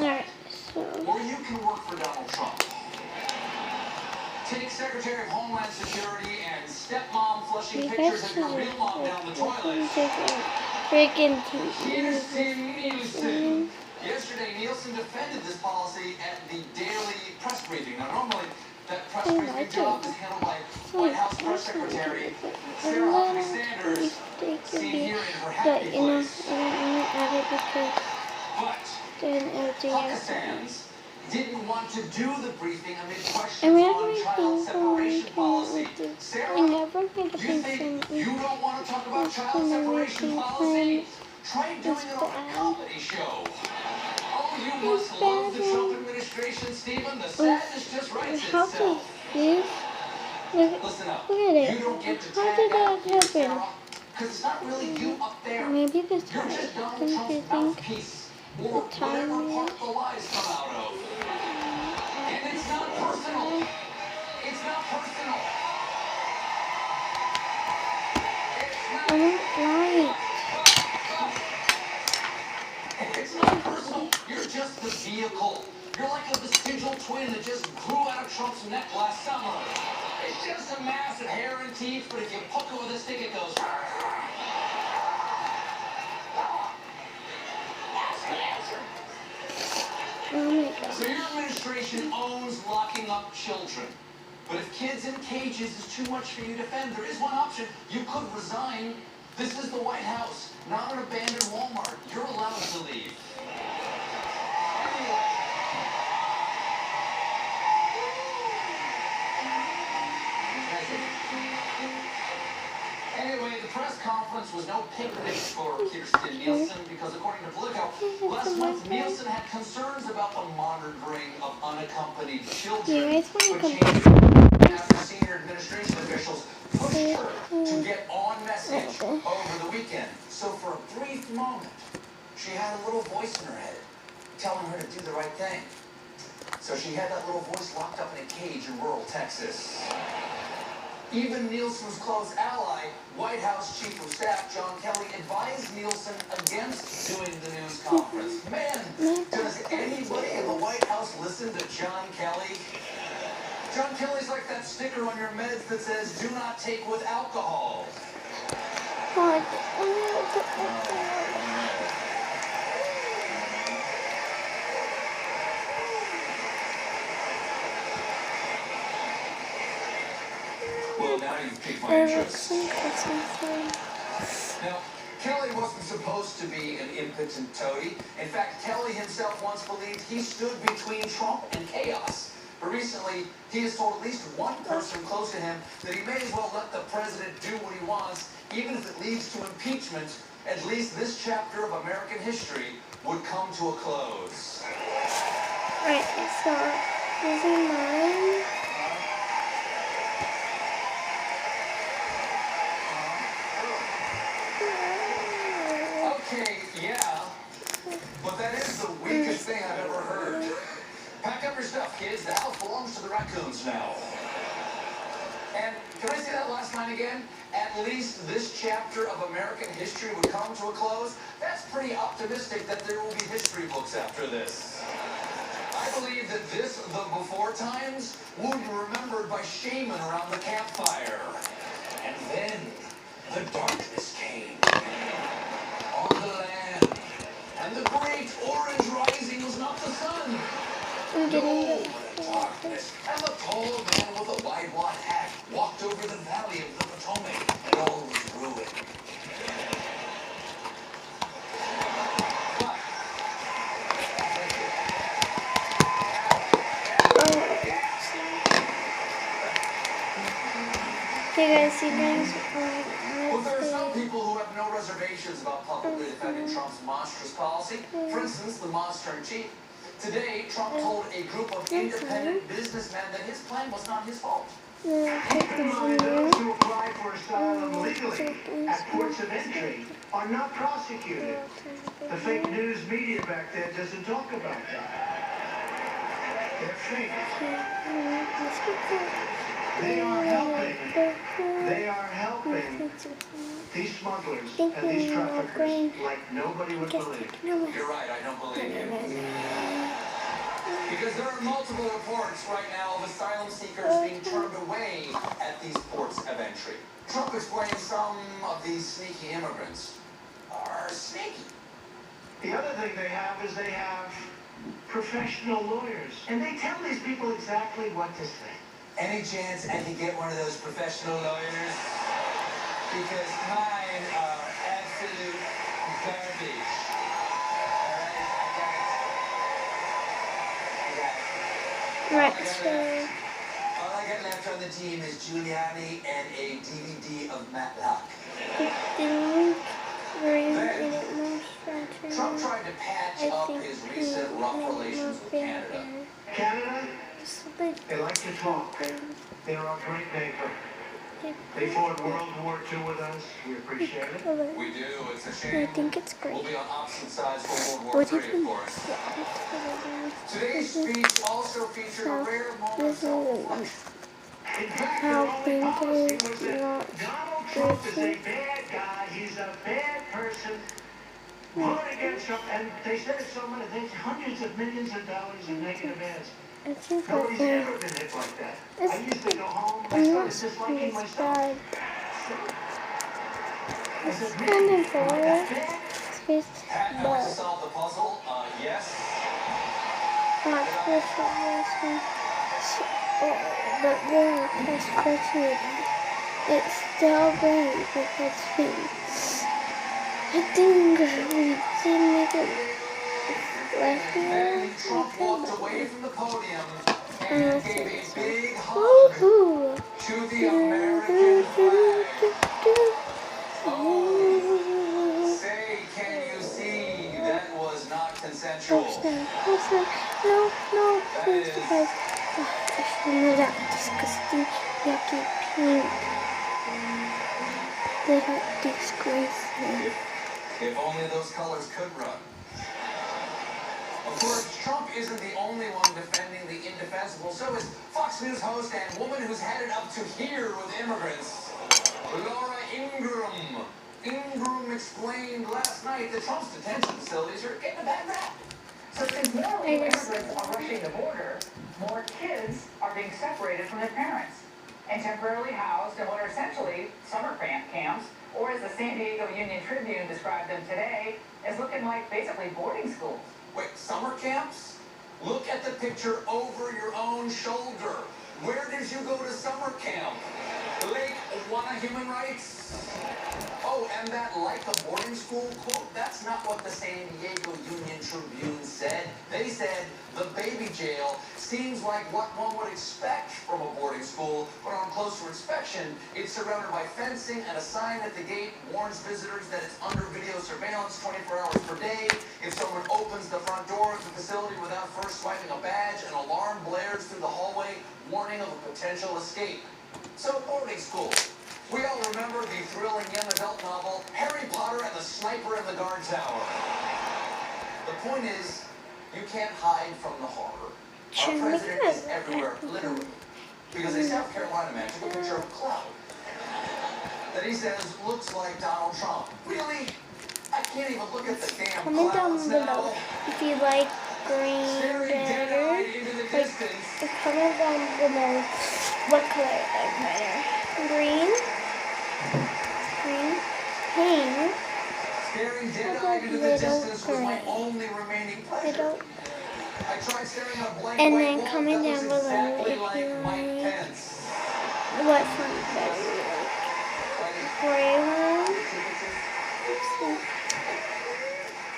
Alright, so. Or you can work for Donald Trump. Take Secretary of Homeland Security and stepmom flushing pictures of your real mom down the toilet. Freaking Here's Tim Nielsen. Yesterday, Nielsen defended this policy at the daily press briefing. Now, normally, that press briefing job is handled by White House Press Secretary Sarah Huckabee Sanders, seen here in her happy place. But Huckabee didn't want to do the briefing amid questions on child separation policy. Sarah, you think you don't want to talk about child separation policy? Try doing it on a comedy show. Oh, you must love the Trump administration, Stephen. The sadness just writes itself. Listen up. You don't get to tag out you, Sarah, because it's not really you up there. Maybe this You're time just Donald Trump's mouthpiece, or whatever part the lies come out of. And it's not personal. It's not personal. It's not personal. You're just the vehicle. You're like a vestigial twin that just grew out of Trump's neck last summer. It's just a mass of hair and teeth, but if you poke it with a stick, it goes. Oh my God. So your administration owns locking up children. But if kids in cages is too much for you to defend, there is one option. You could resign. This is the White House, not an abandoned Walmart. You're allowed to leave. Anyway, the press conference was no picnic for Kirstjen Nielsen because, according to Politico, last month Nielsen had concerns about the monitoring of unaccompanied children, which changed after senior administration officials pushed her to get on message over the weekend. So for a brief moment, she had a little voice in her head telling her to do the right thing. So she had that little voice locked up in a cage in rural Texas. Even Nielsen's close ally, White House Chief of Staff John Kelly, advised Nielsen against doing the news conference. Man, does anybody in the White House listen to John Kelly? John Kelly's like that sticker on your meds that says, "Do not take with alcohol." Well, now you've piqued my interest. Now, Kelly wasn't supposed to be an impotent toady. In fact, Kelly himself once believed he stood between Trump and chaos. But recently, he has told at least one person close to him that he may as well let the president do what he wants, even if it leads to impeachment. At least this chapter of American history would come to a close. Right, so, is it mine? Okay, yeah, but that is the weakest thing I've ever heard. Pack up your stuff, kids. The house belongs to the raccoons now. And can I say that last line again? At least this chapter of American history would come to a close. That's pretty optimistic that there will be history books after this. I believe that this, the before times, will be remembered by shaman around the campfire. And then the darkness came on the land, and the great orange rising was not the sun. No, the darkness, and the tall man with a wide hat walked over the valley of the Potomac, and all was ruined. Hey guys, you guys. Well, there are some people who have no reservations about publicly defending Trump's monstrous policy. For instance, the monster-in-chief. Today, Trump told a group of independent businessmen that his plan was not his fault. Keep in mind, those who apply for asylum legally at ports of entry are not prosecuted. The fake news media back there doesn't talk about that. They're fake. They are helping these smugglers and these traffickers like nobody would believe. You're right, I don't believe you. Because there are multiple reports right now of asylum seekers being turned away at these ports of entry. Trump explains some of these sneaky immigrants are sneaky. The other thing they have is they have professional lawyers. And they tell these people exactly what to say. Any chance I can get one of those professional lawyers? Because mine are absolute garbage. Right, so All I got left on the team is Giuliani and a DVD of Matlock. I think green is most Trump frustrating. tried to patch I up think his pink recent rough is relations most with Canada. better. Canada, Just like they like to talk. They're our great neighbor. They fought World War II with us. We appreciate it. color. We do, it's a I shame. think it's We'll great. be on opposite sides for World War What III, if we of course. Today's this is speech also featured a rare moment of self-reflection. In fact, how their only pink policy is was that not Donald Trump is a pretty. bad guy. He's a bad person. Vote against Trump. And they said it so many things, hundreds of millions of dollars in negative ads. I think Nobody's I ever been hit like that. I used to go home and I I'm started not disliking saying it's myself. bad. I It's said, kind man, of am I bad. that bad? It's Pat, how to bad. solve the puzzle? Yes. Not special. But then especially it's still great because I think we did make it last year. Then Trump walked away from the podium and gave a big hug Woohoo! to the American flag. Say, can you see that was not consensual? No, please, guys. I should know that disgusting, yucky pink. They are disgraceful. If only those colors could run. Of course, Trump isn't the only one defending the indefensible. So is Fox News host and woman who's headed up to here with immigrants, Laura Ingraham. Ingraham explained last night that Trump's detention facilities are getting a bad rap. So since more immigrants are rushing the border, more kids are being separated from their parents and temporarily housed in what are essentially summer camps, or as the San Diego Union Tribune described them today, as looking like basically boarding schools. Wait, summer camps? Look at the picture over your own shoulder. Where did you go to summer camp? Lake Wana Human Rights? Oh, and that like a boarding school quote, that's not what the San Diego Union Tribune said. They said the baby jail seems like what one would expect from a boarding school, but on closer inspection, it's surrounded by fencing and a sign at the gate warns visitors that it's under video surveillance 24 hours per day. If someone opens the front door of the facility without first swiping a badge, an alarm blares through the hallway, warning of a potential escape. So, boarding school. We all remember the thrilling young adult novel, Harry Potter and the Sniper in the Guard Tower. The point is, you can't hide from the horror. Our president is everywhere, literally. Because a South Carolina man took a picture of a cloud that he says looks like Donald Trump. Really? I can't even look at the damn Comment down clouds below now. if you like green Staring better. dead-eyed into the Like, distance. comment down below what color I like better. Green, pink, Staring dead-eyed into the distance was my gray. only remaining pleasure. little. I tried staring at a blank And white then wall comment that was down below exactly if like you Mike like Pence. what font better you like. Gray one.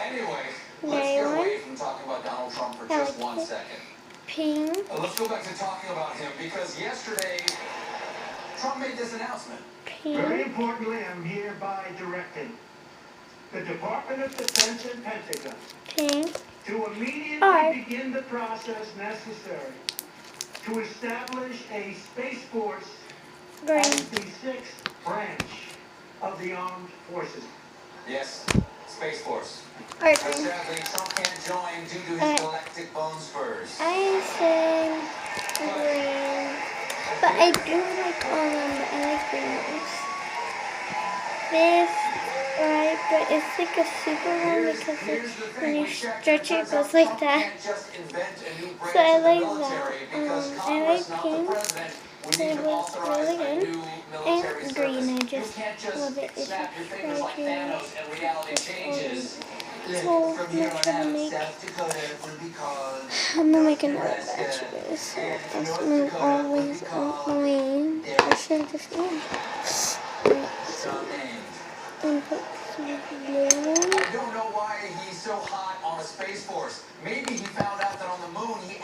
Anyway, let's Gray get one. away from talking about Donald Trump for just 1 second. Pink. Let's go back to talking about him because yesterday, Trump made this announcement. Very Pink. importantly, I'm hereby directing the Department of Defense and Pentagon Pink. to immediately Alright. begin the process necessary to establish a Space Force Green. as the sixth branch of the armed forces. Yes, Space Force. Alright, But green. sadly, Trump can't join due to his Alright. galactic bone spurs. I say green. But I do like all of them, but I like green most. This right, but it's like a super one because Here's the when thing, you we checked, stretch it it, turns goes out like Trump that. can't just invent a new branch So I of the like military that. because I Congress, like not pink. the president, we It need to was authorize really a good. new military And service. green, I You just can't just love it. It's snap your fingers like Thanos and reality changes. So From here much on to out, make. South Dakota would be called I'm gonna make North another Nebraska, batch of this. So and that's North my Dakota would be always called annoying. I should have just known. Right, Strong names. and put some blue. I don't know why he's so hot on a Space Force. Maybe he found out that on the moon he